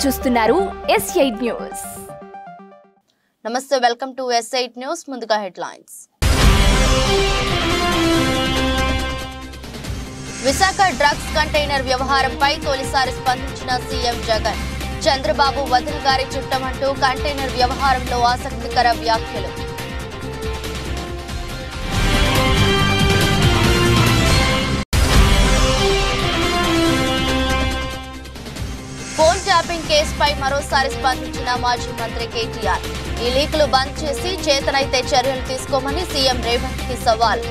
చూస్తున్నారు S8 news. నమస్తే, welcome to S8 news. ముందుగా హెడ్లైన్స్. విశాఖ డ్రగ్స్ కంటైనర్ వ్యవహారంపై తొలిసారి స్పందించిన సీఎం జగన్. చంద్రబాబు వదిన గారి చుట్టమంటూ కంటైనర్ వ్యవహారంలో ఆసక్తికర వ్యాఖ్యలు. ఫోన్ ట్యాపింగ్ కేసుపై మరోసారి స్పందించిన మాజీ మంత్రి కేటీఆర్. ఈ లీకులు బంద్ చేసి చేతనైతే చర్యలు తీసుకోమని సీఎం రేవంత్ కి సవాల్.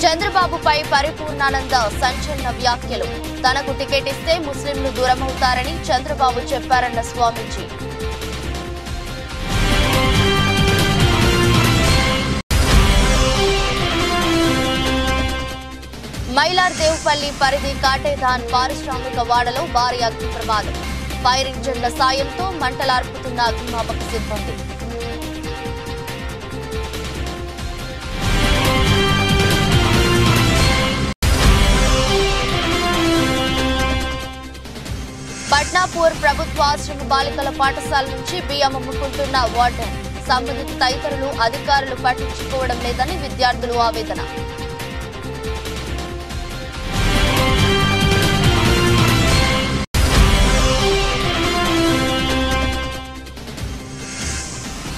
చంద్రబాబుపై పరిపూర్ణానంద సంచలన వ్యాఖ్యలు. తనకు టికెట్ ఇస్తే ముస్లింలు దూరమవుతారని చంద్రబాబు చెప్పారన్న స్వామీజీ. మైలార్దేవ్పల్లి పరిధి కాటేదాన్ పారిశ్రామిక వాడలో భారీ అగ్ని ప్రమాదం. ఫైర్ ఇంజన్ల సాయంతో మంటలార్పుతున్న అగ్నిమాపక సిబ్బంది. పట్నాపూర్ ప్రభుత్వ ఆశ్రమ బాలికల పాఠశాల నుంచి బియ్యం అమ్ముకుంటున్న వార్డెన్. సంబంధిత తదితరులు అధికారులు పట్టించుకోవడం లేదని విద్యార్థులు ఆవేదన.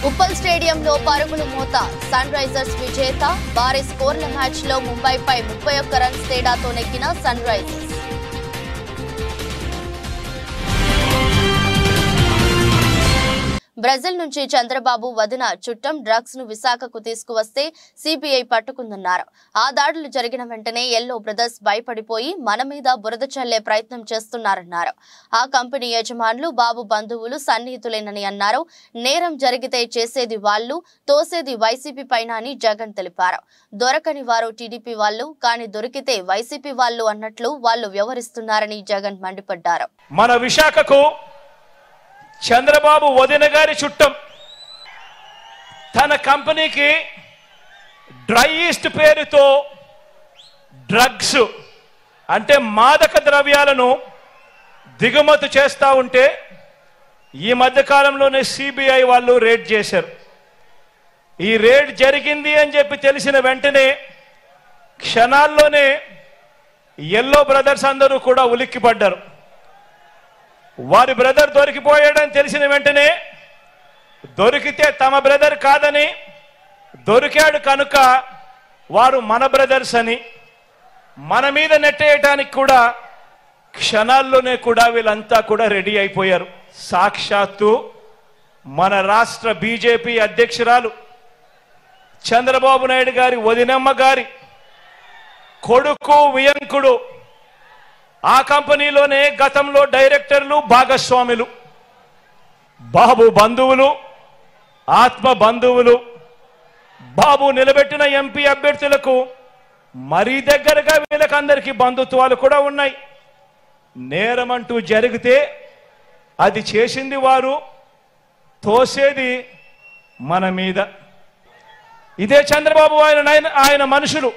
ఉప్పల్ స్టేడియంలో పరుగుల మోత. సన్ రైజర్స్ విజేత. భారీ స్కోర్ల మ్యాచ్ లో ముంబైపై 31 రన్స్ తేడాతో నెగ్గిన సన్ రైజర్స్. బ్రెజిల్ నుంచి చంద్రబాబు వదిన చుట్టం డ్రగ్స్ ను విశాఖకు తీసుకువస్తే సిబిఐ పట్టుకుందన్నారు. ఆ దాడులు జరిగిన వెంటనే ఎల్లో బ్రదర్స్ భయపడిపోయి మన మీద బురద చల్లే ప్రయత్నం చేస్తున్నారన్నారు. ఆ కంపెనీ యజమానులు బాబు బంధువులు సన్నిహితులేనని అన్నారు. నేరం జరిగితే చేసేది వాళ్లు, తోసేది వైసీపీ పైన అని జగన్ తెలిపారు. దొరకని వారు టీడీపీ వాళ్లు, కానీ దొరికితే వైసీపీ వాళ్లు అన్నట్లు వాళ్లు వ్యవహరిస్తున్నారని జగన్ మండిపడ్డారు. మన విశాఖకు చంద్రబాబు వదిన గారి చుట్టం తన కంపెనీకి డ్రై ఈస్ట్ పేరుతో డ్రగ్స్ అంటే మాదక ద్రవ్యాలను దిగుమతి చేస్తూ ఉంటే ఈ మధ్య కాలంలోనే సిబిఐ వాళ్ళు రేడ్ చేశారు. ఈ రేడ్ జరిగింది అని చెప్పి తెలిసిన వెంటనే క్షణాల్లోనే ఎల్లో బ్రదర్స్ అందరూ కూడా ఉలిక్కిపడ్డారు. వారి బ్రదర్ దొరికిపోయాడని తెలిసిన వెంటనే దొరికితే తమ బ్రదర్ కాదని, దొరికాడు కనుక వారు మన బ్రదర్స్ అని మన మీద నెట్టేయటానికి కూడా క్షణాల్లోనే కూడా వీళ్ళంతా కూడా రెడీ అయిపోయారు. సాక్షాత్తు మన రాష్ట్ర బీజేపీ అధ్యక్షురాలు చంద్రబాబు నాయుడు గారి వదినమ్మ గారి కొడుకు వియంకుడు ఆ కంపెనీలోనే గతంలో డైరెక్టర్లు, భాగస్వాములు, బాబు బంధువులు, ఆత్మ బంధువులు, బాబు నిలబెట్టిన ఎంపీ అభ్యర్థులకు మరీ దగ్గరగా వీళ్ళకందరికీ బంధుత్వాలు కూడా ఉన్నాయి. నేరమంటూ జరిగితే అది చేసింది వారు, తోసేది మన మీద. ఇదే చంద్రబాబు ఆయన మనుషులు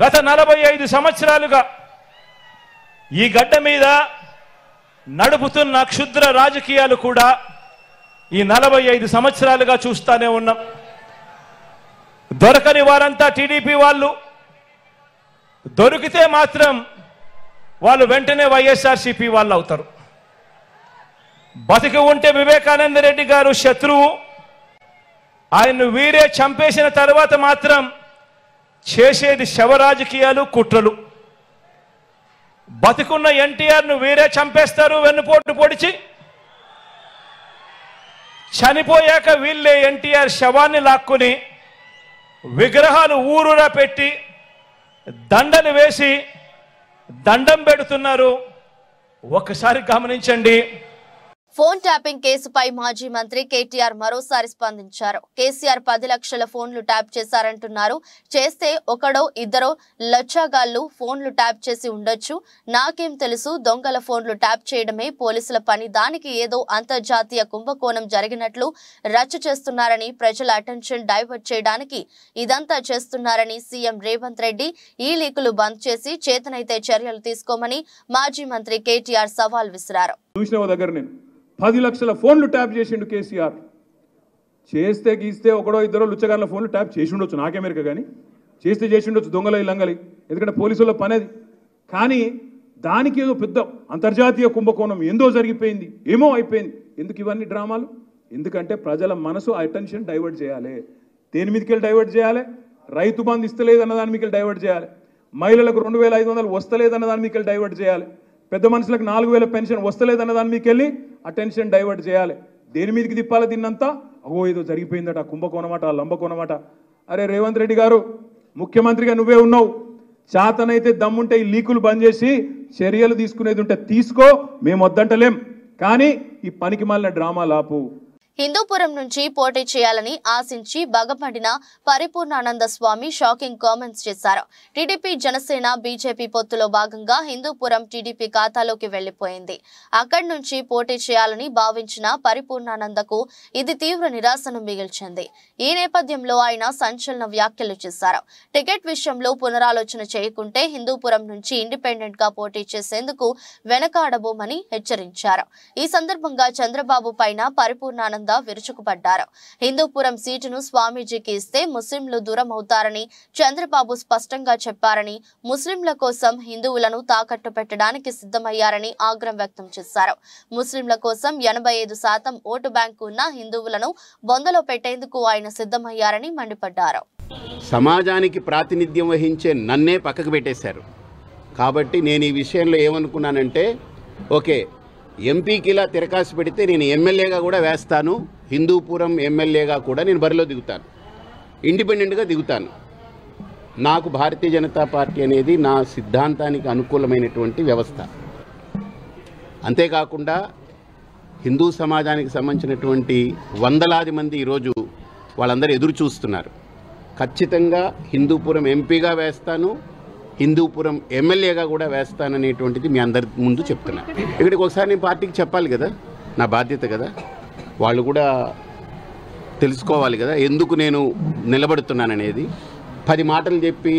గత 45 సంవత్సరాలుగా ఈ గడ్డ మీద నడుపుతున్న క్షుద్ర రాజకీయాలు కూడా ఈ 45 సంవత్సరాలుగా చూస్తానే ఉన్నాం. దొరకని వారంతా టీడీపీ వాళ్ళు, దొరికితే మాత్రం వాళ్ళు వెంటనే వైఎస్ఆర్సీపీ వాళ్ళు అవుతారు. బతికి ఉంటే వివేకానంద రెడ్డి గారు శత్రువు, ఆయన్ను వీరే చంపేసిన తర్వాత మాత్రం చేసేది శవ రాజకీయాలు, కుట్రలు. బతికున్న ఎన్టీఆర్ను వీరే చంపేస్తారు వెన్నుపోటు పొడిచి. చనిపోయాక వీళ్ళే ఎన్టీఆర్ శవాన్ని లాక్కుని విగ్రహాలు ఊరూరా పెట్టి దండలు వేసి దండం పెడుతున్నారు. ఒక్కసారి గమనించండి. ఫోన్ ట్యాపింగ్ కేసుపై మాజీ మంత్రి కేటీఆర్ మరోసారి స్పందించారు. కేసీఆర్ 10 లక్షల ఫోన్లు ట్యాప్ చేశారంటున్నారు. చేస్తే ఒకడో ఇద్దరో లచ్చాగాళ్లు ఫోన్లు ట్యాప్ చేసి ఉండొచ్చు. నాకేం తెలుసు, దొంగల ఫోన్లు ట్యాప్ చేయడమే పోలీసుల పని. దానికి ఏదో అంతర్జాతీయ కుంభకోణం జరిగినట్లు రచ్చ చేస్తున్నారని, ప్రజల అటెన్షన్ డైవర్ట్ చేయడానికి ఇదంతా చేస్తున్నారని సీఎం రేవంత్ రెడ్డి ఈ లీకులు బంద్ చేసి చేతనైతే చర్యలు తీసుకోమని మాజీ మంత్రి కేటీఆర్ సవాల్ విసిరారు. 10 లక్షల ఫోన్లు ట్యాప్ చేసిండు కేసీఆర్. చేస్తే గీస్తే ఒకడో ఇద్దరో లుచ్చగాళ్ళ ఫోన్లు ట్యాప్ చేసి ఉండొచ్చు, నాకేమెరక కానీ చేస్తే చేసి ఉండొచ్చు దొంగలై లంగలి, ఎందుకంటే పోలీసుల పని అది. కానీ దానికి ఏదో పెద్ద అంతర్జాతీయ కుంభకోణం ఏందో జరిగిపోయింది, ఏమో అయిపోయింది. ఎందుకు ఇవన్నీ డ్రామాలు? ఎందుకంటే ప్రజల మనసు అటెన్షన్ డైవర్ట్ చేయాలి. దేని మీదకి డైవర్ట్ చేయాలి? రైతు బంధు ఇస్తలేదు అన్న దాని మీదకి డైవర్ట్ చేయాలి, మహిళలకు 2500 వస్తలేదన్న దాని మీదకి డైవర్ట్ చేయాలి, పెద్ద మనుషులకు 4000 పెన్షన్ వస్తలేదన్న దాని మీకు వెళ్ళి అటెన్షన్ డైవర్ట్ చేయాలి. దేని మీదకి తిప్పాలి దీన్నంతా? అగో ఏదో జరిగిపోయిందట, కుంభకోణమట, లంబకోణమట. అరే రేవంత్ రెడ్డి గారు, ముఖ్యమంత్రిగా నువ్వే ఉన్నావు, చాతనైతే దమ్ముంటే ఈ లీకులు బంద్ చేసి చర్యలు తీసుకునేది ఉంటే తీసుకో, మేము వద్దంటలేం. కానీ ఈ పనికి మాలిన డ్రామాలు ఆపు. హిందూపురం నుంచి పోటీ చేయాలని ఆశించి బగపడిన పరిపూర్ణానంద స్వామి షాకింగ్ కామెంట్స్ చేశారు. టీడీపీ జనసేన బీజేపీ పొత్తులో భాగంగా హిందూపురం టీడీపీ ఖాతాలోకి వెళ్లిపోయింది. అక్కడి నుంచి పోటీ చేయాలని భావించిన పరిపూర్ణానందకు ఇది తీవ్ర నిరాశను మిగిల్చింది. ఈ నేపథ్యంలో ఆయన సంచలన వ్యాఖ్యలు చేశారు. టికెట్ విషయంలో పునరాలోచన చేయకుంటే హిందూపురం నుంచి ఇండిపెండెంట్ గా పోటీ చేసేందుకు వెనకాడబోమని హెచ్చరించారు. ఈ సందర్భంగా చంద్రబాబు పైన పరిపూర్ణానంద విరుచుకుపడ్డారు. హిందూపురం సీటును స్వామీజీకి ఇస్తే ముస్లింలు దూరం అవుతారని చంద్రబాబు స్పష్టంగా చెప్పారని, ముస్లింల కోసం హిందువులను తాకట్టు పెట్టడానికి సిద్ధమయ్యారని ఆగ్రహం వ్యక్తం చేశారు. ముస్లింల కోసం 85% ఓటు బ్యాంకు ఉన్న హిందువులను బొందలో పెట్టేందుకు ఆయన సిద్ధమయ్యారని మండిపడ్డారు. సమాజానికి ప్రాతినిధ్యం వహించే నన్నే పక్కకు పెట్టేశారు. కాబట్టి నేను ఈ విషయంలో ఏమనుకున్నానంటే, ఓకే, ఎంపీకి ఇలా తిరకాసు పెడితే నేను ఎమ్మెల్యేగా కూడా వేస్తాను, హిందూపురం ఎమ్మెల్యేగా కూడా నేను బరిలో దిగుతాను, ఇండిపెండెంట్గా దిగుతాను. నాకు భారతీయ జనతా పార్టీ అనేది నా సిద్ధాంతానికి అనుకూలమైనటువంటి వ్యవస్థ. అంతేకాకుండా హిందూ సమాజానికి సంబంధించినటువంటి వందలాది మంది ఈరోజు వాళ్ళందరూ ఎదురు చూస్తున్నారు. ఖచ్చితంగా హిందూపురం ఎంపీగా వేస్తాను, హిందూపురం ఎమ్మెల్యేగా కూడా వేస్తాననేటువంటిది మీ అందరి ముందు చెప్తున్నా. ఇక్కడికి ఒకసారి నేను పార్టీకి చెప్పాలి కదా, నా బాధ్యత కదా. వాళ్ళు కూడా తెలుసుకోవాలి కదా ఎందుకు నేను నిలబడుతున్నాననేది. 10 మాటలు చెప్పి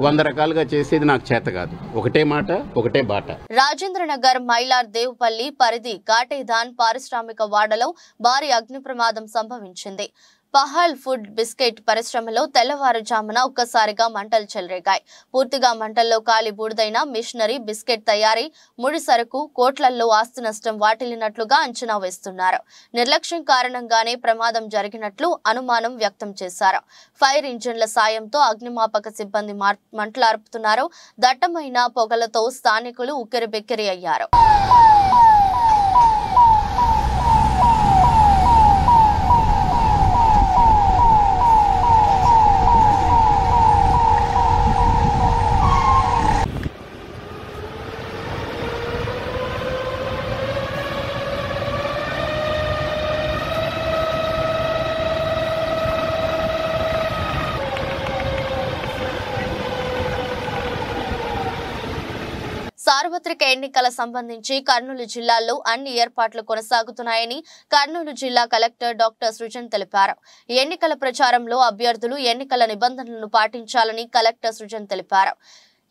100 రకాలుగా చేసేది నాకు చేత కాదు. ఒకటే మాట, ఒకటే బాట. రాజేంద్రనగర్ మైలార్ దేవుపల్లి పరిధి ఘాటేదాన్ పారిశ్రామిక వాడలో భారీ అగ్ని ప్రమాదం సంభవించింది. పహల్ ఫుడ్ బిస్కెట్ పరిశ్రమలో తెల్లవారుజామున ఒక్కసారిగా మంటలు చెలరేగాయి. పూర్తిగా మంటల్లో కాలి బూడిదైన మిషనరీ, బిస్కెట్ తయారీ, ముడి సరుకు, కోట్లల్లో ఆస్తి నష్టం వాటిల్లినట్లుగా అంచనా వేస్తున్నారు. నిర్లక్ష్యం కారణంగానే ప్రమాదం జరిగినట్లు అనుమానం వ్యక్తం చేశారు. ఫైర్ ఇంజిన్ల సాయంతో అగ్నిమాపక సిబ్బంది మంటలార్పుతున్నారు. దట్టమైన పొగలతో స్థానికులు ఉక్కిరిబిక్కిరి అయ్యారు. సార్వత్రిక ఎన్నికల సంబంధించి కర్నూలు జిల్లాలో అన్ని ఏర్పాట్లు కొనసాగుతున్నాయని కర్నూలు జిల్లా కలెక్టర్ డాక్టర్ సృజన్ తెలిపారు. ఎన్నికల ప్రచారంలో అభ్యర్థులు ఎన్నికల నిబంధనలను పాటించాలని కలెక్టర్ సృజన్ తెలిపారు.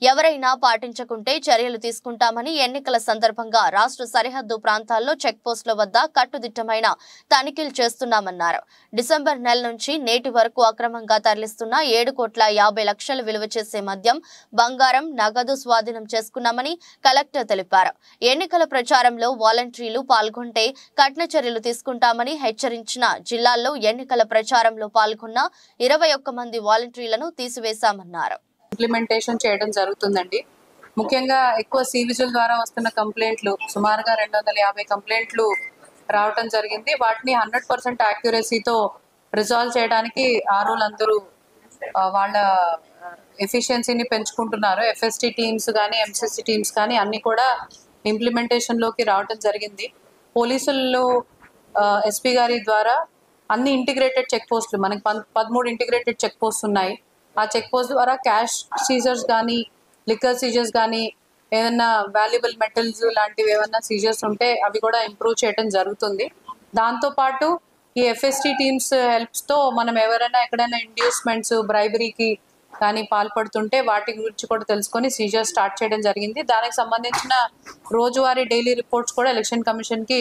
ఎవరైనా పాటించకుంటే చర్యలు తీసుకుంటామని, ఎన్నికల సందర్భంగా రాష్ట్ర సరిహద్దు ప్రాంతాల్లో చెక్ పోస్టుల వద్ద కట్టుదిట్టమైన తనిఖీలు చేస్తున్నామన్నారు. డిసెంబర్ నెల నుంచి నేటి వరకు అక్రమంగా తరలిస్తున్న 7,50,00,000 విలువ చేసే మద్యం, బంగారం, నగదు స్వాధీనం చేసుకున్నామని కలెక్టర్ తెలిపారు. ఎన్నికల ప్రచారంలో వాలంటీర్లు పాల్గొంటే కఠిన చర్యలు తీసుకుంటామని హెచ్చరించిన జిల్లాల్లో ఎన్నికల ప్రచారంలో పాల్గొన్న 21 మంది వాలంటీర్లను తీసివేశామన్నారు. ఇంప్లిమెంటేషన్ చేయడం జరుగుతుందండి. ముఖ్యంగా ఎక్కువ సివిజిల్ ద్వారా వస్తున్న కంప్లైంట్లు సుమారుగా 250 కంప్లైంట్లు రావటం జరిగింది. వాటిని 100% యాక్యురసీతో రిజాల్వ్ చేయడానికి ఆర్ఓలందరూ వాళ్ళ ఎఫిషియన్సీని పెంచుకుంటున్నారు. ఎఫ్ఎస్టీ టీమ్స్ కానీ, ఎంసీసీ టీమ్స్ కానీ అన్ని కూడా ఇంప్లిమెంటేషన్లోకి రావటం జరిగింది. పోలీసులు ఎస్పీ గారి ద్వారా అన్ని ఇంటిగ్రేటెడ్ చెక్ పోస్టులు, మనకి 13 ఇంటిగ్రేటెడ్ చెక్ పోస్ట్ ఉన్నాయి. ఆ చెక్ పోస్ట్ ద్వారా క్యాష్ సీజర్స్ కానీ, లిక్కర్ సీజర్స్ కానీ, ఏదైనా వాల్యుబుల్ మెటల్స్ లాంటివి ఏమైనా సీజర్స్ ఉంటే అవి కూడా ఇంప్రూవ్ చేయడం జరుగుతుంది. దాంతోపాటు ఈ ఎఫ్ఎస్టీ టీమ్స్ హెల్ప్స్తో మనం ఎవరైనా ఎక్కడైనా ఇండ్యూస్మెంట్స్, బ్రైబరీకి కానీ పాల్పడుతుంటే వాటి గురించి కూడా తెలుసుకొని సీజర్ స్టార్ట్ చేయడం జరిగింది. దానికి సంబంధించిన రోజువారీ డైలీ రిపోర్ట్స్ కూడా ఎలక్షన్ కమిషన్కి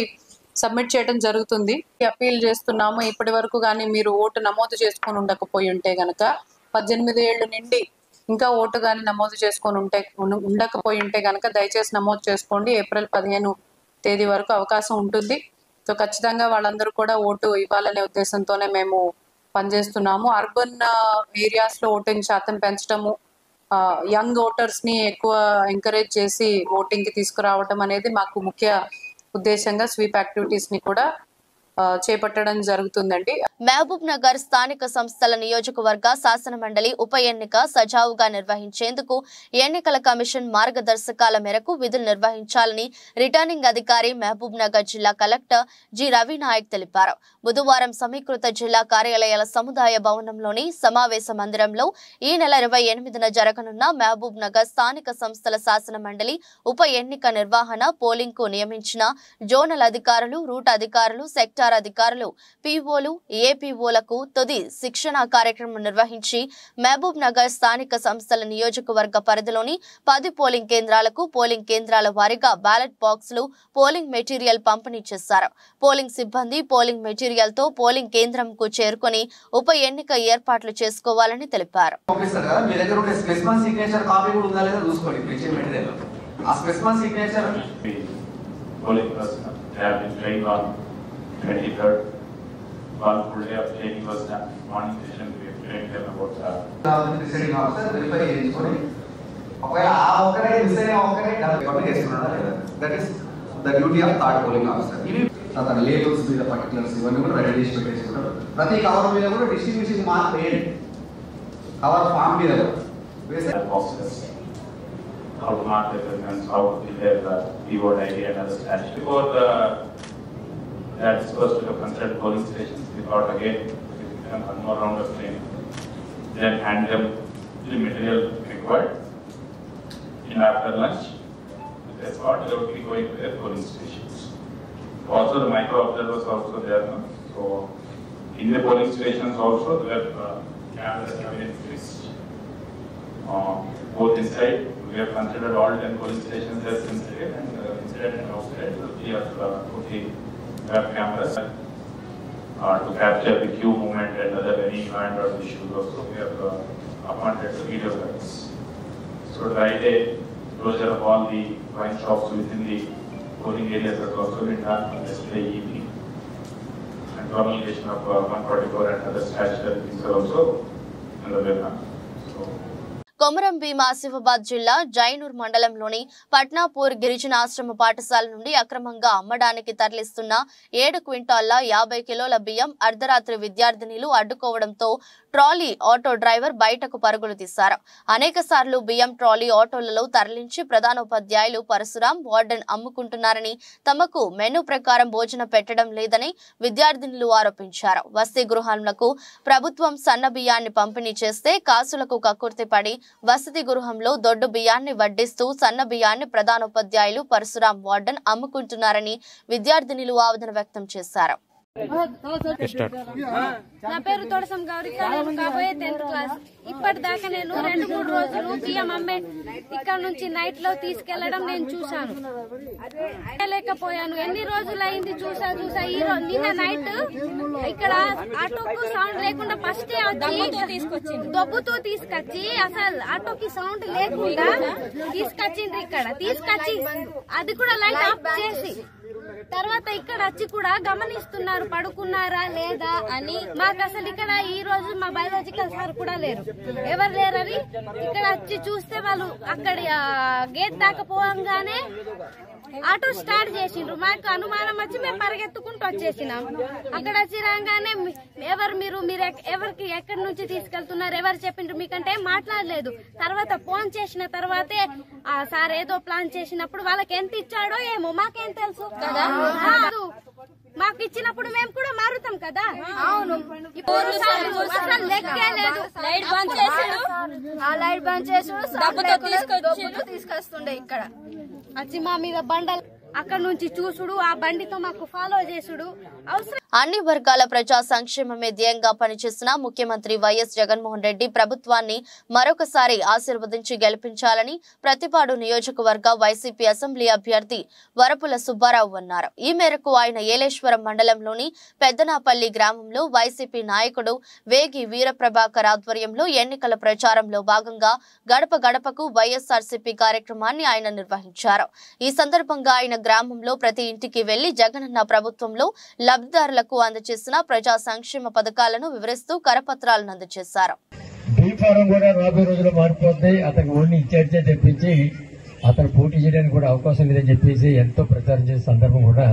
సబ్మిట్ చేయడం జరుగుతుంది. అప్పీల్ చేస్తున్నాము, ఇప్పటి వరకు కానీ మీరు ఓటు నమోదు చేసుకొని ఉండకపోయి ఉంటే కనుక 18 ఏళ్ళు నిండి ఇంకా ఓటు కానీ నమోదు చేసుకొని ఉండకపోయి ఉంటే కనుక దయచేసి నమోదు చేసుకోండి. ఏప్రిల్ 15 తేదీ వరకు అవకాశం ఉంటుంది. సో ఖచ్చితంగా వాళ్ళందరూ కూడా ఓటు ఇవ్వాలనే ఉద్దేశంతోనే మేము పనిచేస్తున్నాము. అర్బన్ ఏరియాస్లో ఓటింగ్ శాతం పెంచడము, యంగ్ ఓటర్స్ని ఎక్కువ ఎంకరేజ్ చేసి ఓటింగ్కి తీసుకురావడం అనేది మాకు ముఖ్య ఉద్దేశంగా స్వీప్ యాక్టివిటీస్ని కూడా చేపట్టడం జరుగుతుందండి. మహబూబ్ నగర్ స్థానిక సంస్థల నియోజకవర్గ శాసన మండలి ఉప ఎన్నిక సజావుగా నిర్వహించేందుకు ఎన్నికల కమిషన్ మార్గదర్శకాల మేరకు విధులు నిర్వహించాలని రిటర్నింగ్ అధికారి మహబూబ్ నగర్ జిల్లా కలెక్టర్ జి రవినాయక్ తెలిపారు. బుధవారం సమీకృత జిల్లా కార్యాలయాల సముదాయ భవనంలోని సమావేశ మందిరంలో ఈ నెల 28న జరగనున్న మహబూబ్ నగర్ స్థానిక సంస్థల శాసన మండలి ఉప ఎన్నిక నిర్వహణ, పోలింగ్ కు నియమించిన జోనల్ అధికారులు, రూట్ అధికారులు, సెక్టార్ అధికారులు, పీఓలు, ఏపీఓలకు తుది శిక్షణ కార్యక్రమం నిర్వహించి మహబూబ్ నగర్ స్థానిక సంస్థల నియోజకవర్గ పరిధిలోని 10 పోలింగ్ కేంద్రాలకు పోలింగ్ కేంద్రాల వారీగా బ్యాలెట్ బాక్సులు, పోలింగ్ మెటీరియల్ పంపిణీ చేశారు. పోలింగ్ సిబ్బంది పోలింగ్ మెటీరియల్ తో పోలింగ్ కేంద్రంకు చేరుకుని ఉప ఎన్నిక ఏర్పాట్లు చేసుకోవాలని తెలిపారు. One full day of training was done. Morning session we trained them about deciding officer verify cheskoni okala aa okare deciding okare government chestunada leda, that is the duty of third polling officer. Ivi atana labels మీద particulars ivanni kuda ready చేసి పెట్టేసుకుంటారు. ప్రతి cover మీద కూడా distribution mark వేయండి. Cover form మీద వేసే boxes, how to mark the elements, how to declare the keyword ID and other status. Before that's supposed to have considered polling stations. We thought again one more round of training. Then hand them the material required. And after lunch, that's what they would be going to their polling stations. Also the micro observers also there now. So in the polling stations also there are cameras have been fixed. Both inside, we have considered all 10 polling stations as sensitive, and inside and outside we have web cameras to capture the queue movement and other any event or issues. Also we have appointed video guards. So right day closure of all the wine shops within the polling areas has also been done on yesterday evening, and promulgation of 144 and other statutory things are also in the way now. Komaram Bheem Asifabad జిల్లా జైనూర్ మండలంలోని పట్నాపూర్ గిరిజన ఆశ్రమ పాఠశాల నుండి అక్రమంగా అమ్మడానికి తరలిస్తున్న 7 క్వింటాళ్ల 50 కిలోల బియ్యం అర్ధరాత్రి విద్యార్థినిలు అడ్డుకోవడంతో ట్రాలీ ఆటో డ్రైవర్ బయటకు పరుగులు తీశారు. అనేక సార్లు బియ్యం ట్రాలీ ఆటోలలో తరలించి ప్రధానోపాధ్యాయులు పరశురాం, వార్డెన్ అమ్ముకుంటున్నారని, తమకు మెనూ ప్రకారం భోజనం పెట్టడం లేదని విద్యార్థినులు ఆరోపించారు. వసతి గృహాలకు ప్రభుత్వం సన్న బియ్యాన్ని పంపిణీ చేస్తే కాసులకు కక్కుర్తి పడి వసతి గృహంలో దొడ్డు బియ్యాన్ని వడ్డిస్తూ సన్న బియ్యాన్ని ప్రధానోపాధ్యాయులు పరశురాం, వార్డెన్ అమ్ముకుంటున్నారని విద్యార్థినులు ఆవేదన వ్యక్తం చేశారు. నా పేరు తోడసం గౌరీ, కాబోయే 10th క్లాస్. ఇప్పటిదాకా నేను 2-3 రోజులు బియ్యం అమ్మే ఇక్కడ నుంచి నైట్ లో తీసుకెళ్లడం నేను చూశాను. లేకపోయాను, ఎన్ని రోజులు అయింది చూసా. ఈ రోజు నిన్న నైట్ ఇక్కడ ఆటోకు సౌండ్ లేకుండా ఫస్ట్ దొబ్బుతూ తీసుకొచ్చి అసలు ఆటోకి సౌండ్ లేకుండా తీసుకొచ్చిండ్రు. ఇక్కడ తీసుకొచ్చి అది కూడా లైట్ ఆఫ్ చేసి తర్వాత ఇక్కడ వచ్చి కూడా గమనిస్తున్నారు పడుకున్నారా లేదా అని. మాకు అసలు ఇక్కడ ఈ రోజు మా బయాలజికల్ సార్ కూడా లేరు, ఎవరు లేరని ఇక్కడ వచ్చి చూస్తే వాళ్ళు అక్కడ గేట్ దాకా పోగానే ఆటో స్టార్ట్ చేసిండ్రు. మాకు అనుమానం వచ్చి మేము పరిగెత్తుకుంటూ వచ్చేసినాం. అక్కడ వచ్చి రాగానే మీరు ఎవరికి ఎక్కడి నుంచి తీసుకెళ్తున్నారు, ఎవరు చెప్పిండ్రు మీకంటే మాట్లాడలేదు. తర్వాత ఫోన్ చేసిన తర్వాతే సార్ ఏదో ప్లాన్ చేసినప్పుడు వాళ్ళకి ఎంత ఇచ్చాడో ఏమో మాకేం తెలుసు కదా. మాకు ఇచ్చినప్పుడు మేము కూడా మారుతాం కదా. అవును, అసలు లెక్కే లేదు. లైట్ బంద్ చేసాడు, ఆ లైట్ బంద్ చేసాడు, తీసుకొస్తుండే ఇక్కడ వచ్చి మా మీద బండలు అక్కడ నుంచి చూసుడు, ఆ బండితో మాకు ఫాలో చేసుడు అవసరం. అన్ని వర్గాల ప్రజా సంక్షేమమే ధ్యేయంగా పనిచేస్తున్న ముఖ్యమంత్రి వైఎస్ జగన్మోహన్ రెడ్డి ప్రభుత్వాన్ని మరొకసారి ఆశీర్వదించి గెలిపించాలని ప్రతిపాడు నియోజకవర్గ వైసీపీ అసెంబ్లీ అభ్యర్థి వరపుల సుబ్బారావు అన్నారు. ఈ మేరకు ఆయన ఏలేశ్వరం మండలంలోని పెద్దనాపల్లి గ్రామంలో వైసీపీ నాయకుడు వేగి వీరప్రభాకర్ ఆధ్వర్యంలో ఎన్నికల ప్రచారంలో భాగంగా గడప గడపకు వైఎస్ఆర్సీపీ కార్యక్రమాన్ని ఆయన నిర్వహించారు. ఈ సందర్భంగా ఆయన గ్రామంలో ప్రతి ఇంటికి వెళ్లి జగనన్న ప్రభుత్వంలో లబ్ధిదారులకు అందజేసిన ప్రజా సంక్షేమ పథకాలను వివరిస్తూ కరపత్రాలను అందజేశారు. బీఫారం కూడా రాబోయే రోజుల్లో మారిపోతుంది. అతనికి ఓన్లీ ఇన్ఛార్జే తెప్పించి అతను పోటీ చేయడానికి కూడా అవకాశం లేదని చెప్పేసి ఎంతో ప్రచారం చేసే సందర్భం కూడా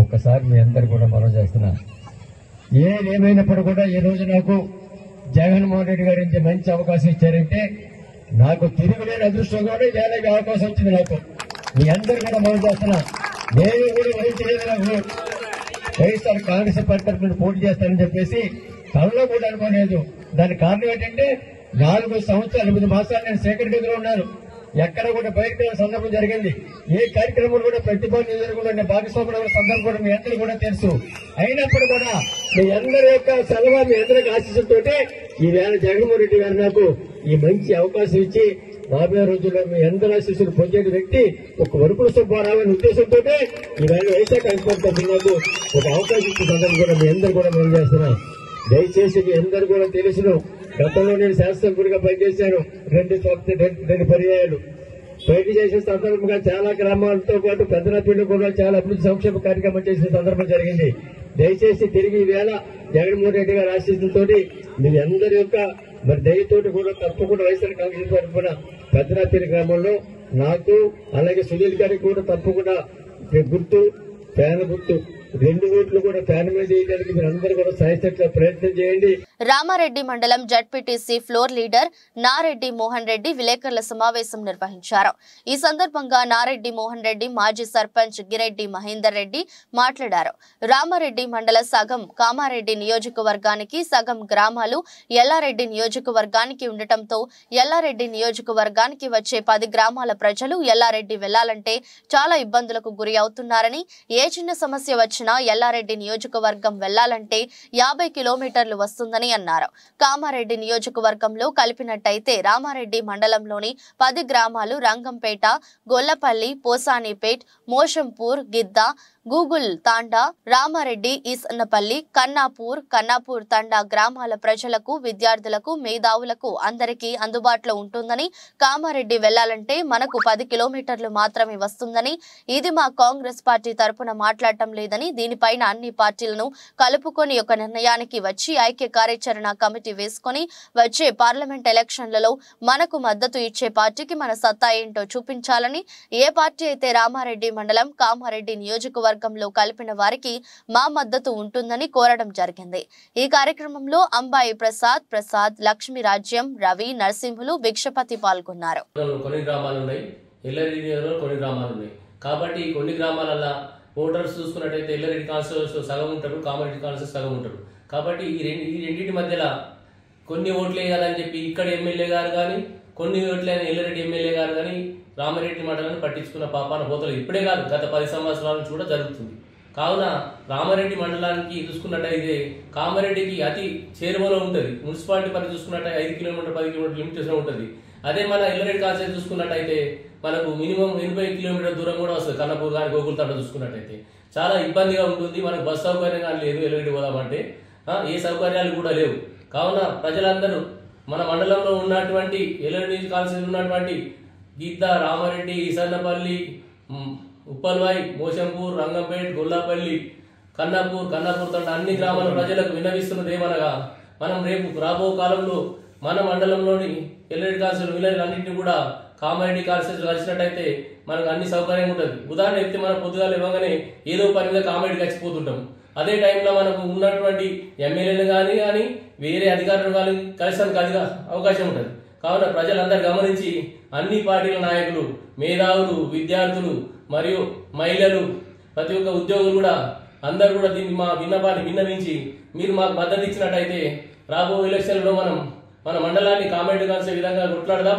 ఒక్కసారి మీ అందరు కూడా మనం చేస్తున్నా. ఏమైనప్పుడు కూడా ఈ రోజు నాకు జగన్మోహన్ రెడ్డి గారు ఇంత మంచి అవకాశం ఇచ్చారంటే నాకు తిరుగులేని అదృష్టం కూడా ఇదేలాగే అవకాశం వచ్చింది. నాకు మీ అందరు కూడా మనం చేస్తున్నా. నేను కూడా వైఎస్ఆర్ కాంగ్రెస్ పార్టీ తరఫున పోటీ చేస్తానని చెప్పేసి తనలో కూడా అనుకోలేదు. దానికి కారణం ఏంటంటే 4 సంవత్సరాలు 8 మాసాలు నేను సేకరణ దగ్గర ఉన్నాను. ఎక్కడ కూడా బయటకు వెళ్ళిన సందర్భం జరిగింది. ఏ కార్యక్రమం కూడా ప్రతిపాదన నియోజకవర్గంలో భాగస్వామ్యం సందర్భం కూడా మీ అందరూ కూడా తెలుసు. అయినప్పుడు కూడా మీ అందరి యొక్క సెలవు మీ అందరికి ఆశీస్సులతో ఈవేళ జగన్మోహన్ రెడ్డి గారు నాకు ఈ మంచి అవకాశం ఇచ్చి రాబోయే రోజుల్లో మీ అందరి ఆశీస్సులు పొందే వ్యక్తి ఒక వరపుల సుబ్బారావు అనే ఉద్దేశంతో ఈవేళ వైఎస్ఆర్ కాంగ్రెస్ పార్టీ నాకు ఒక అవకాశం ఇచ్చే సందర్భం కూడా మీ అందరూ కూడా మనం చేస్తున్నాం. దయచేసి మీ అందరూ కూడా తెలుసును. గతంలో నేను శాసనసభ్యుడిగా పనిచేశాను 2 పర్యాయాలు. బయట చేసే సందర్భంగా చాలా గ్రామాలతో పాటు పెద్దనపల్లి కూడా చాలా అభివృద్ధి సంక్షేమ కార్యక్రమం చేసిన సందర్భం జరిగింది. దయచేసి తిరిగి ఈవేళ జగన్మోహన్ రెడ్డి గారి ఆశీస్సులతో మీ అందరి యొక్క దయతోటి కూడా తప్పకుండా వైఎస్ఆర్ కాంగ్రెస్ తరఫున పెద్దనపల్లి గ్రామంలో నాకు అలాగే సునీల్ గారికి కూడా తప్పకుండా గుర్తు ఫ్యాన్ గుర్తు 2 ఓట్లు కూడా ఫ్యాన్ మీద వేయడానికి మీరు అందరూ కూడా సాయశక్తిగా ప్రయత్నం చేయండి. రామారెడ్డి మండలం ZPTC floor leader Nareddy Mohan Reddy విలేకరుల సమావేశం నిర్వహించారు. ఈ సందర్భంగా నారెడ్డి మోహన్ రెడ్డి మాజీ సర్పంచ్ గిరెడ్డి మహేందర్ రెడ్డి మాట్లాడారు. రామారెడ్డి మండల సగం కామారెడ్డి నియోజకవర్గానికి, సగం గ్రామాలు ఎల్లారెడ్డి నియోజకవర్గానికి ఉండటంతో ఎల్లారెడ్డి నియోజకవర్గానికి వచ్చే 10 గ్రామాల ప్రజలు ఎల్లారెడ్డి వెళ్లాలంటే చాలా ఇబ్బందులకు గురి అవుతున్నారని, ఏ చిన్న సమస్య వచ్చినా ఎల్లారెడ్డి నియోజకవర్గం వెళ్లాలంటే 50 కిలోమీటర్లు వస్తుందని అన్నారు. కామారెడ్డి నియోజకవర్గంలో కలిపినట్టయితే రామారెడ్డి మండలంలోని 10 గ్రామాలు రంగంపేట, గొల్లపల్లి, పోసానిపేట్, మోషంపూర్, గిద్ద, గూగుల్ తాండా, రామారెడ్డి, ఈసన్నపల్లి, కన్నాపూర్ తండా గ్రామాల ప్రజలకు, విద్యార్థులకు, మేధావులకు అందరికీ అందుబాటులో ఉంటుందని, కామారెడ్డి వెళ్లాలంటే మనకు 10 కిలోమీటర్లు మాత్రమే వస్తుందని, ఇది మా కాంగ్రెస్ పార్టీ తరపున మాట్లాడటం లేదని, దీనిపైన అన్ని పార్టీలను కలుపుకొని ఒక నిర్ణయానికి వచ్చి ఐక్య కార్యాచరణ కమిటీ వేసుకొని వచ్చే పార్లమెంట్ ఎలక్షన్లలో మనకు మద్దతు ఇచ్చే పార్టీకి మన సత్తా ఏంటో చూపించాలని, ఏ పార్టీ అయితే రామారెడ్డి మండలం కామారెడ్డి నియోజకవర్గంలో కలిపిన వారికి మా మద్దతు ఉంటుందని కోరడం జరిగింది. ఈ కార్యక్రమంలో అంబాయి ప్రసాద్, లక్ష్మీ రాజ్యం, రవి, నరసింహులు, భిక్షపతి పాల్గొన్నారు. కొన్ని గ్రామాలు ఉన్నాయి, కొన్ని గ్రామాలు ఉన్నాయి. కాబట్టి కొన్ని గ్రామాలలో ఓటర్స్ చూసుకున్నట్టయితే ఎల్లారెడ్డి కాన్స్టిట్యూన్సీ సగం ఉంటారు, కామారెడ్డి కాన్స్టిట్యూన్సీ సగం ఉంటారు. కాబట్టి ఈ రెండింటి మధ్యలో కొన్ని ఓట్లు వేయాలని చెప్పి ఇక్కడ ఎమ్మెల్యే గారు కానీ, కొన్ని ఓట్లైన ఎల్లారెడ్డి ఎమ్మెల్యే గారు కానీ రామారెడ్డి మండలాన్ని పట్టించుకున్న పాపాన పోతలు ఇప్పుడే కాదు, గత 10 సంవత్సరాల నుంచి కూడా జరుగుతుంది. కావున రామారెడ్డి మండలానికి చూసుకున్నట్టయితే కామారెడ్డికి అతి చేరువలో ఉంటుంది. మున్సిపాలిటీ పని చూసుకున్నట్టయితే 5 కిలోమీటర్ 10 కిలోమీటర్ లిమిటేషన్ ఉంటుంది. అదే మన ఎల్లారెడ్డి కాన్స్టిట్యూన్సీ చూసుకున్నట్టయితే మనకు మినిమం 80 కిలోమీటర్ దూరం కూడా వస్తుంది. కన్నపూర్ కానీ గోకుల్ తాండ చూసుకున్నట్టయితే చాలా ఇబ్బందిగా ఉంటుంది. మనకు బస్ సౌకర్యం కానీ లేదు, ఎల్లారెడ్డి పోదామంటే ఏ సౌకర్యాలు కూడా లేవు. కావున ప్రజలందరూ మన మండలంలో ఉన్నటువంటి ఎల్లారెడ్డి కాన్స్టిట్యూన్సీ ఉన్నటువంటి గిద్ద, రామారెడ్డి, ఈసన్నపల్లి, ఉప్పల్వాయి, మోషంపూర్, రంగంపేట్, గొల్లాపల్లి, కన్నాపూర్ తండ అన్ని గ్రామాల ప్రజలకు విన్నవిస్తున్నది ఏమనగా మనం రేపు రాబో కాలంలో మన మండలంలోని ఎల్ఎల్ఈడి కాన్స్టెన్స్ విలేజ్ అన్నింటినీ కూడా కామారెడ్డి కాన్స్టెన్స్ కలిసినట్టయితే మనకు అన్ని సౌకర్యంగా ఉంటుంది. ఉదాహరణ చెప్తే మనం పొద్దుగాల ఇవ్వగానే ఏదో పని మీద కామారెడ్డి కలిసిపోతుంటాం. అదే టైంలో మనకు ఉన్నటువంటి ఎమ్మెల్యేలు కానీ వేరే అధికారులు కానీ కలిసడానికి అవకాశం ఉంటుంది. కావున ప్రజలందరూ గమనించి అన్ని పార్టీల నాయకులు, మేధావులు, విద్యార్థులు మరియు మహిళలు, ప్రతి ఒక్క ఉద్యోగులు కూడా అందరూ కూడా దీన్ని మా విన్నపాన్ని విన్నవించి మీరు మాకు మద్దతు ఇచ్చినట్టయితే రాబోయే ఎలక్షన్లో మన మండలాన్ని కామెంట్ కాల్సే విధంగా కొట్లాడదాం.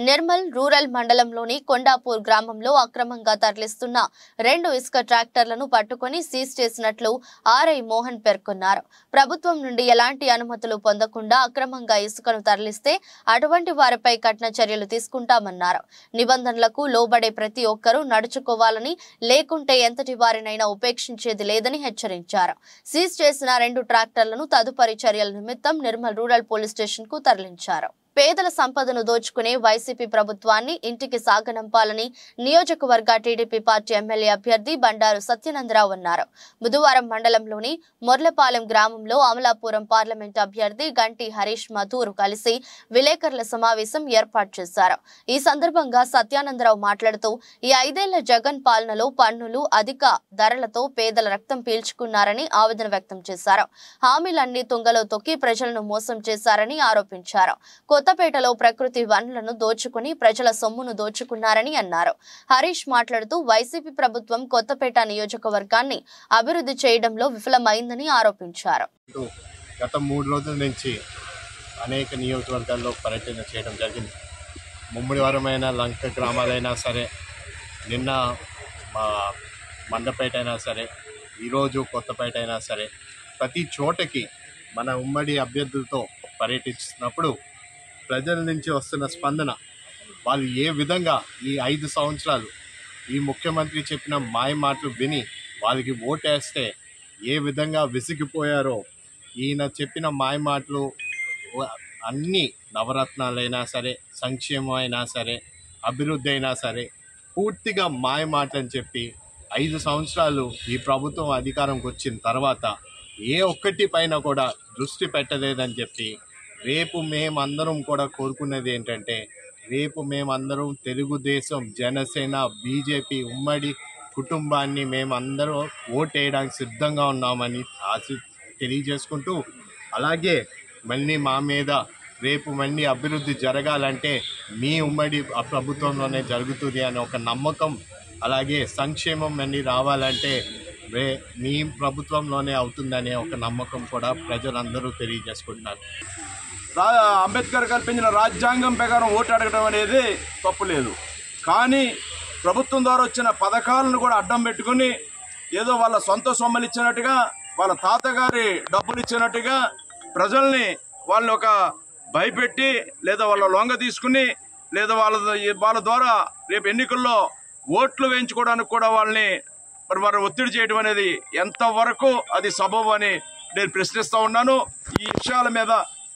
నిర్మల్ రూరల్ మండలంలోని కొండాపూర్ గ్రామంలో అక్రమంగా తరలిస్తున్న 2 ఇసుక ట్రాక్టర్లను పట్టుకుని సీజ్ చేసినట్లు ఆర్ఐ మోహన్ పేర్కొన్నారు. ప్రభుత్వం నుండి ఎలాంటి అనుమతులు పొందకుండా అక్రమంగా ఇసుకను తరలిస్తే అటువంటి వారిపై కఠిన చర్యలు తీసుకుంటామన్నారు. నిబంధనలకు లోబడే ప్రతి ఒక్కరూ నడుచుకోవాలని, లేకుంటే ఎంతటి వారినైనా ఉపేక్షించేది లేదని హెచ్చరించారు. సీజ్ చేసిన 2 ట్రాక్టర్లను తదుపరి చర్యల నిమిత్తం నిర్మల్ రూరల్ పోలీస్ స్టేషన్ కు తరలించారు. పేదల సంపదను దోచుకునే వైసీపీ ప్రభుత్వాన్ని ఇంటికి సాగనంపాలని నియోజకవర్గ టీడీపీ పార్టీ ఎమ్మెల్యే అభ్యర్థి బండారు సత్యనందరావు అన్నారు. బుధవారం మండలంలోని మొర్లపాలెం గ్రామంలో అమలాపురం పార్లమెంట్ అభ్యర్థి గంటి హరీష్ మధూర్ కలిసి విలేకరుల సమావేశం ఏర్పాటు చేశారు. ఈ సందర్భంగా సత్యానందరావు మాట్లాడుతూ ఈ 5 ఏళ్ల జగన్ పాలనలో పన్నులు, అధిక ధరలతో పేదల రక్తం పీల్చుకున్నారని ఆవేదన వ్యక్తం చేశారు. హామీలన్నీ తుంగలో తొక్కి ప్రజలను మోసం చేశారని ఆరోపించారు. కొత్తపేటలో ప్రకృతి వనరులను దోచుకుని ప్రజల సొమ్మును దోచుకున్నారని అన్నారు. హరీష్ మాట్లాడుతూ వైసీపీ ప్రభుత్వం కొత్తపేట నియోజకవర్గాన్ని అభివృద్ధి చేయడంలో విఫలమైందని ఆరోపించారు. గత 3 రోజుల నుంచి అనేక నియోజకవర్గాల్లో పర్యటన చేయడం జరిగింది. ముమ్మడివారమైన లంక గ్రామాలైనా సరే, నిన్న మండపేట అయినా సరే, ఈరోజు కొత్తపేట అయినా సరే, ప్రతి చోటకి మన ఉమ్మడి అభ్యర్థులతో పర్యటిస్తున్నప్పుడు ప్రజల నుంచి వస్తున్న స్పందన, వాళ్ళు ఏ విధంగా ఈ 5 సంవత్సరాలు ఈ ముఖ్యమంత్రి చెప్పిన మాయ మాటలు విని వాళ్ళకి ఓటేస్తే ఏ విధంగా విసిగిపోయారో, ఈయన చెప్పిన మాయ మాటలు అన్ని నవరత్నాలైనా సరే, సంక్షేమం అయినా సరే, అభివృద్ధి అయినా సరే పూర్తిగా మాయ మాటలని చెప్పి 5 సంవత్సరాలు ఈ ప్రభుత్వం అధికారంకి వచ్చిన తర్వాత ఏ ఒక్కటి పైన కూడా దృష్టి పెట్టలేదని చెప్పి, రేపు మేమందరం కూడా కోరుకునేది ఏంటంటే, రేపు మేమందరం తెలుగుదేశం, జనసేన, బీజేపీ ఉమ్మడి కుటుంబాన్ని మేమందరం ఓటేయడానికి సిద్ధంగా ఉన్నామని తెలియజేసుకుంటూ, అలాగే మళ్ళీ మా మీద రేపు మళ్ళీ అభివృద్ధి జరగాలంటే మీ ఉమ్మడి ప్రభుత్వంలోనే జరుగుతుంది అనే ఒక నమ్మకం, అలాగే సంక్షేమం మళ్ళీ రావాలంటే మీ ప్రభుత్వంలోనే అవుతుందనే ఒక నమ్మకం కూడా ప్రజలందరూ తెలియజేసుకుంటున్నారు. అంబేద్కర్ కల్పించిన రాజ్యాంగం ప్రకారం ఓటు అడగడం అనేది తప్పు లేదు. కానీ ప్రభుత్వం ద్వారా వచ్చిన పథకాలను కూడా అడ్డం పెట్టుకుని ఏదో వాళ్ళ సొంత సొమ్మలు ఇచ్చినట్టుగా, వాళ్ళ తాతగారి డబ్బులు ఇచ్చినట్టుగా ప్రజల్ని వాళ్ళు ఒక భయపెట్టి, లేదా వాళ్ళ లొంగ తీసుకుని, లేదా వాళ్ళ ద్వారా రేపు ఎన్నికల్లో ఓట్లు వేయించుకోవడానికి కూడా వాళ్ళని మరి ఒత్తిడి చేయడం అనేది ఎంతవరకు అది సబబు అని నేను ప్రశ్నిస్తూ ఉన్నాను. ఈ విషయాల మీద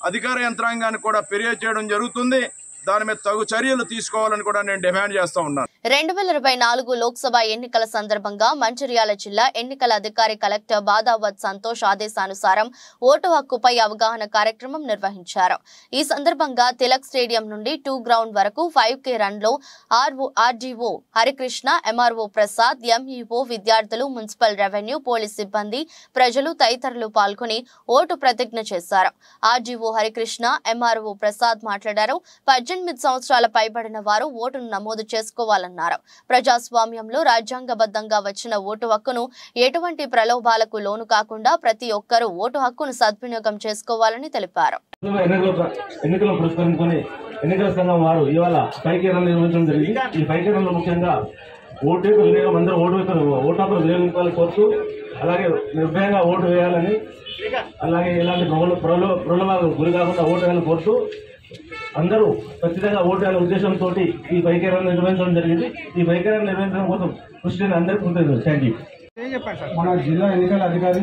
అధికార యంత్రాంగాన్ని కూడా ఫిర్యాదు చేయడం జరుగుతుంది. దాని మీద తగు చర్యలు తీసుకోవాలని కూడా నేను డిమాండ్ చేస్తూ ఉన్నాను. 2024 లోక్సభ ఎన్నికల సందర్భంగా మంచిర్యాల జిల్లా ఎన్నికల అధికారి కలెక్టర్ బాదావత్ సంతోష్ ఆదేశానుసారం ఓటు హక్కుపై అవగాహన కార్యక్రమం నిర్వహించారు. ఈ సందర్భంగా తిలక్ స్టేడియం నుండి 2 గ్రౌండ్ వరకు 5K రన్ లో RDO Harikrishna, MRO Prasad, MEO, విద్యార్థులు, మున్సిపల్ రెవెన్యూ, పోలీస్ సిబ్బంది, ప్రజలు తదితరులు పాల్గొని ఓటు ప్రతిజ్ఞ చేశారు. ఆర్డీఓ హరికృష్ణ, ఎంఆర్ఓ ప్రసాద్ మాట్లాడారు. 18 సంవత్సరాల పైబడిన వారు ఓటును నమోదు చేసుకోవాలన్నారు. ప్రజాస్వామ్యంలో రాజ్యాంగబద్ధంగా వచ్చిన ఓటు హక్కును ఎటువంటి ప్రలోభాలకు లోను కాకుండా ప్రతి ఒక్కరూ ఓటు హక్కును సద్వినియోగం చేసుకోవాలని తెలిపారు. ఎన్నికలు పురస్కరించుకొని ఎన్నికల సంఘం వారు ఇవాళ 5K రన్ నిర్వహించడం జరిగింది. ఈ 5K రన్ లో ముఖ్యంగా ఓటు యొక్క వినియోగం, అందరూ ఓటు హక్కును వినియోగించాలని కోరుతూ, అలాగే నిర్భయంగా ఓటు వేయాలని, అలాగే ఇలాంటి ప్రలోభాలకు గురి కాకుండా ఓటు వేయాలని కోరుతూ అందరూ ఖచ్చితంగా ఓటు వేయాలనే ఉద్దేశంతో ఈ 5K రన్ నిర్వహించడం జరిగింది. ఈ 5K రన్ నిర్వహించడం కోసం కృషి చేయడం అందరికీ ఉంటుంది. Thank you. మన జిల్లా ఎన్నికల అధికారి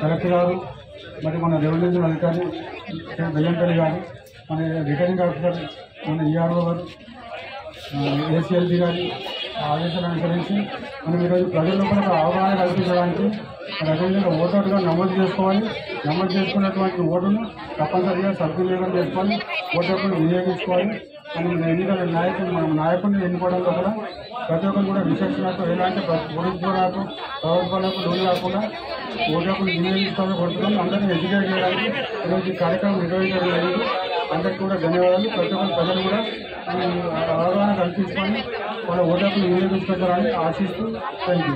కలెక్టర్ గారు, మరి మన రెవెన్యూ అధికారి బెల్లంపల్లి గారు, మన రిటర్నింగ్ ఆఫీసర్, మన ఈఆర్ఓ గారు, ఏసీఎల్బీ గారి ఆదేశాలు అనుసరించి మనం ఈరోజు ప్రజల్లో కూడా అవగాహన కల్పించడానికి రకంగా ఓటర్గా నమోదు చేసుకోవాలి. నమోదు చేసుకున్నటువంటి ఓటును తప్పనిసరిగా సద్వినియోగం చేసుకోవాలి. ఓటు హక్కును వినియోగించుకోవాలి. మనం ఎన్నికల నాయకుడిని ఎన్నుకోవడంలో కూడా ప్రతి ఒక్కరు కూడా విశేషణకు ఎలాంటి పొరుగు ప్రభుత్వాలకు లోన్ కాకుండా ఓటు హక్కును వినియోగించుకోవాలని కోరుతున్నాం. అందరినీ ఎడ్యుకేట్ చేయడానికి ఈరోజు ఈ కార్యక్రమం నిర్వహించడం జరిగింది. అందరికీ కూడా ధన్యవాదాలు. ప్రతి ఒక్కరు ప్రజలు కూడా అవగాహన కల్పించుకొని వాళ్ళ ఓటు హక్కును వినియోగించుకుంటారని ఆశిస్తూ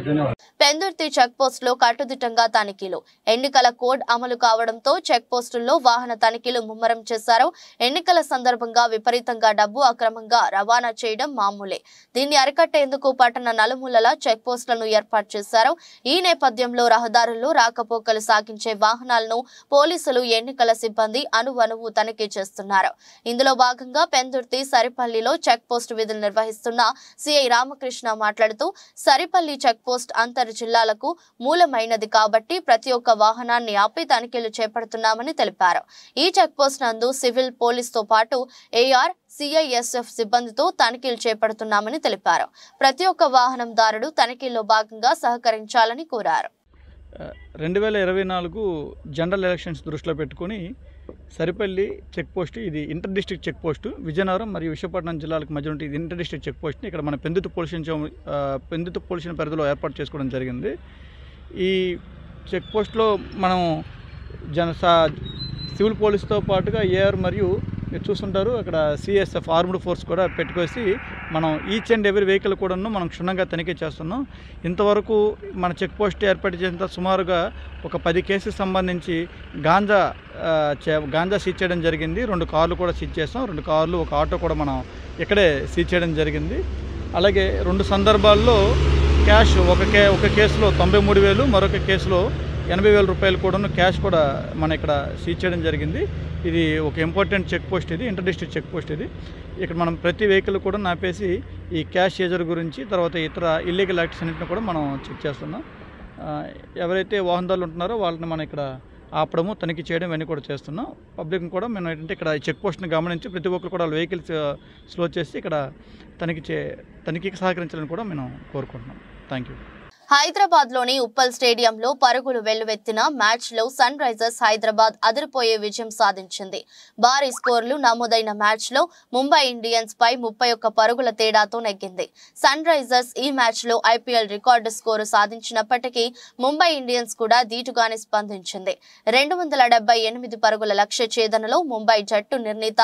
ధన్యవాదాలు. పెందుర్తి చెక్ పోస్టులో కట్టుదిట్టంగా తనిఖీలు. ఎన్నికల కోడ్ అమలు కావడంతో చెక్ పోస్టుల్లో వాహన తనిఖీలు ముమ్మరం చేశారు. ఎన్నికల సందర్భంగా విపరీతంగా డబ్బు అక్రమంగా రవాణా చేయడం మామూలే. దీన్ని అరికట్టేందుకు పట్టణ నలుమూలలా చెక్ పోస్టులను ఏర్పాటు చేశారు. ఈ నేపథ్యంలో రహదారుల్లో రాకపోకలు సాగించే వాహనాలను పోలీసులు, ఎన్నికల సిబ్బంది అణువణువు తనిఖీ చేస్తున్నారు. ఇందులో భాగంగా పెందుర్తి సరిపల్లిలో చెక్ పోస్టు విధులు నిర్వహిస్తున్న సిఐ రామకృష్ణ మాట్లాడుతూ, సరిపల్లి చెక్ పోస్ట్ అంతర్ జిల్లాలకు మూలమైనది కాబట్టి ప్రతి ఒక్క వాహనాన్ని ఆపి తనిఖీలు చేపడుతున్నామని తెలిపారు. ఈ చెక్ పోస్ట్ నందు సివిల్ పోలీసుతో పాటు ఏఆర్, సిఐఎస్ఎఫ్ సిబ్బందితో తనిఖీలు చేపడుతున్నామని తెలిపారు. ప్రతి ఒక్క వాహనందారుడు తనిఖీల్లో భాగంగా సహకరించాలని కోరారు. 2024 జనరల్ ఎలక్షన్స్ దృష్టిలో పెట్టుకుని సరిపల్లి చెక్ పోస్ట్, ఇది inter district check post, Vizianagaram మరియు విశాఖపట్నం జిల్లాలకు మధ్య ఉంటే ఇది ఇంటర్ డిస్ట్రిక్ట్ చెక్ పోస్ట్ని ఇక్కడ మన పెందుర్తి పోలీస్ పరిధిలో ఏర్పాటు చేసుకోవడం జరిగింది. ఈ చెక్ పోస్ట్లో మనం సివిల్ పోలీస్తో పాటుగా ఏఆర్ మరియు మీరు చూస్తుంటారు అక్కడ సిఎస్ఎఫ్ ఆర్మ్డ్ ఫోర్స్ కూడా పెట్టుకొసి మనం ఈచ్ అండ్ ఎవరీ వెహికల్ కూడాను మనం క్షుణ్ణంగా తనిఖీ చేస్తున్నాం. ఇంతవరకు మన చెక్ పోస్ట్ ఏర్పాటు చేసిన సుమారుగా ఒక 10 కేసులకు సంబంధించి గాంజా సీజ్ చేయడం జరిగింది. 2 కార్లు కూడా సీజ్ చేస్తాం. 2 కార్లు, ఒక ఆటో కూడా మనం ఇక్కడే సీజ్ చేయడం జరిగింది. అలాగే 2 సందర్భాల్లో క్యాష్, ఒక కేసులో 93,000, మరొక కేసులో 80,000 రూపాయలు కూడాను క్యాష్ కూడా మన ఇక్కడ సీజ్ చేయడం జరిగింది. ఇది ఒక ఇంపార్టెంట్ చెక్ పోస్ట్, ఇది ఇంటర్ డిస్ట్రిక్ట్ చెక్ పోస్ట్. ఇది ఇక్కడ మనం ప్రతి వెహికల్ కూడా ఆపేసి ఈ క్యాష్ సీజర్ గురించి, తర్వాత ఇతర ఇల్లీగల్ యాక్ట్స్ అన్నింటిని కూడా మనం చెక్ చేస్తున్నాం. ఎవరైతే వాహనదారులు ఉంటున్నారో వాళ్ళని మనం ఇక్కడ ఆపడము, తనిఖీ చేయడం ఇవన్నీ కూడా చేస్తున్నాం. పబ్లిక్ని కూడా మేము ఏంటంటే ఇక్కడ ఈ చెక్ పోస్ట్ని గమనించి ప్రతి ఒక్కరు కూడా వెహికల్స్ స్లో చేసి ఇక్కడ తనిఖీకి సహకరించాలని కూడా మేము కోరుకుంటున్నాం. Thank you. హైదరాబాద్ లోని ఉప్పల్ స్టేడియంలో పరుగులు వెల్లువెత్తిన మ్యాచ్ లో సన్ రైజర్స్ హైదరాబాద్ అదిరిపోయే విజయం సాధించింది. భారీ స్కోర్లు నమోదైన మ్యాచ్ లో ముంబై ఇండియన్స్ పై 31 పరుగుల తేడాతో నెగ్గింది. సన్ రైజర్స్ ఈ మ్యాచ్ లో ఐపీఎల్ రికార్డు స్కోరు సాధించినప్పటికీ ముంబై ఇండియన్స్ కూడా ధీటుగానే స్పందించింది. 278 పరుగుల లక్ష్య ఛేదనలో ముంబై జట్టు నిర్ణీత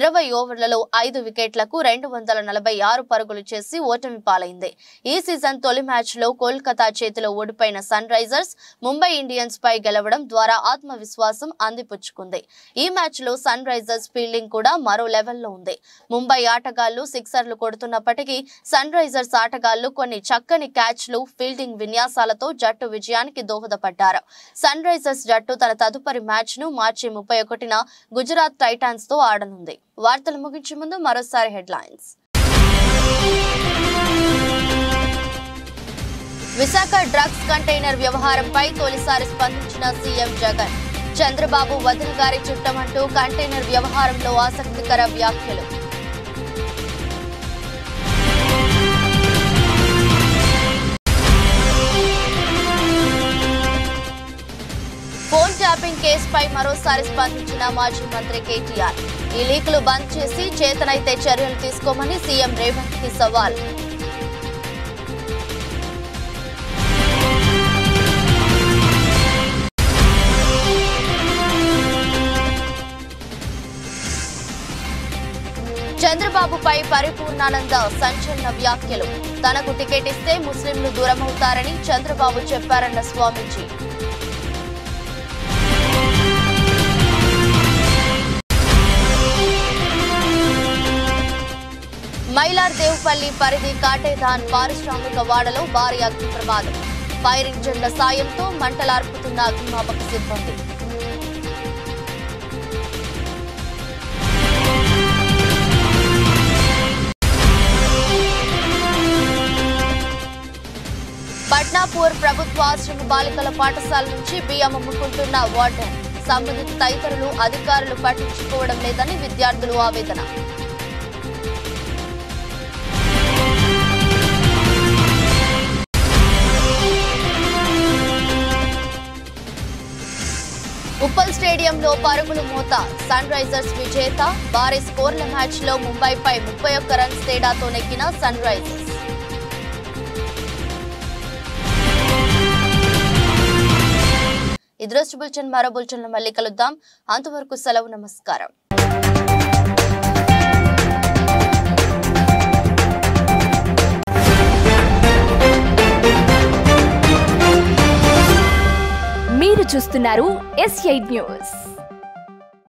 20 ఓవర్లలో 5 వికెట్లకు 246 పరుగులు చేసి ఓటమి పాలైంది. ఈ సీజన్ తొలి మ్యాచ్ లో కోల్కతా చేతిలో ఓడిపోయిన సన్ రైజర్స్ ముంబై ఇండియన్స్ పై గెలవడం ద్వారా ఆత్మవిశ్వాసం అందిపుచ్చుకుంది. ఈ మ్యాచ్ లో సన్ రైజర్స్ ఫీల్డింగ్ కూడా మరో లెవెల్లో ఉంది. ముంబై ఆటగాళ్లు సిక్సర్లు కొడుతున్నప్పటికీ సన్ రైజర్స్ ఆటగాళ్లు కొన్ని చక్కని క్యాచ్లు, ఫీల్డింగ్ విన్యాసాలతో జట్టు విజయానికి దోహదపడ్డారు. సన్ రైజర్స్ జట్టు తన తదుపరి మ్యాచ్ ను మార్చి 31న గుజరాత్ టైటాన్స్ తో ఆడనుంది. వార్తలు ముగించే ముందు మరోసారి హెడ్లైన్స్. విశాఖ డ్రగ్స్ కంటైనర్ వ్యవహారంపై తొలిసారి స్పందించిన సీఎం జగన్. చంద్రబాబు వదిన గారి చుట్టమంటూ కంటైనర్ వ్యవహారంలో ఆసక్తికర వ్యాఖ్యలు. ఫోన్ ట్యాపింగ్ కేసుపై మరోసారి స్పందించిన మాజీ మంత్రి కేటీఆర్. ఈ లీకులు బంద్ చేసి చేతనైతే చర్యలు తీసుకోమని సీఎం రేవంత్ కి సవాల్. చంద్రబాబుపై పరిపూర్ణానంద సంచలన వ్యాఖ్యలు. తనకు టికెట్ ఇస్తే ముస్లింలు దూరమవుతారని చంద్రబాబు చెప్పారన్న స్వామీజీ. మైలార్దేవ్పల్లి పరిధి కాటేదాన్ పారిశ్రామిక వాడలో భారీ అగ్ని ప్రమాదం. ఫైర్ ఇంజన్ల సాయంతో మంటలార్పుతున్న అగ్నిమాపక సిబ్బంది. పట్నాపూర్ ప్రభుత్వ ఆశ్రమ బాలికల పాఠశాల నుంచి బియ్యం అమ్ముకుంటున్న వార్డెన్. సంబంధిత తదితరులు అధికారులు పట్టించుకోవడం లేదని విద్యార్థులు ఆవేదన. ఉప్పల్ స్టేడియంలో పరుగుల మోత. సన్ రైజర్స్ విజేత. భారీ స్కోర్ల మ్యాచ్ లో ముంబైపై 31 రన్స్ తేడాతో నెగ్గిన సన్ రైజర్స్. ఇది రోజు బులెటిన్. మరో బులెటిన్లో మళ్ళీ కలుద్దాం. అంతవరకు సెలవు. నమస్కారం. మీరు చూస్తున్నారు S8 న్యూస్.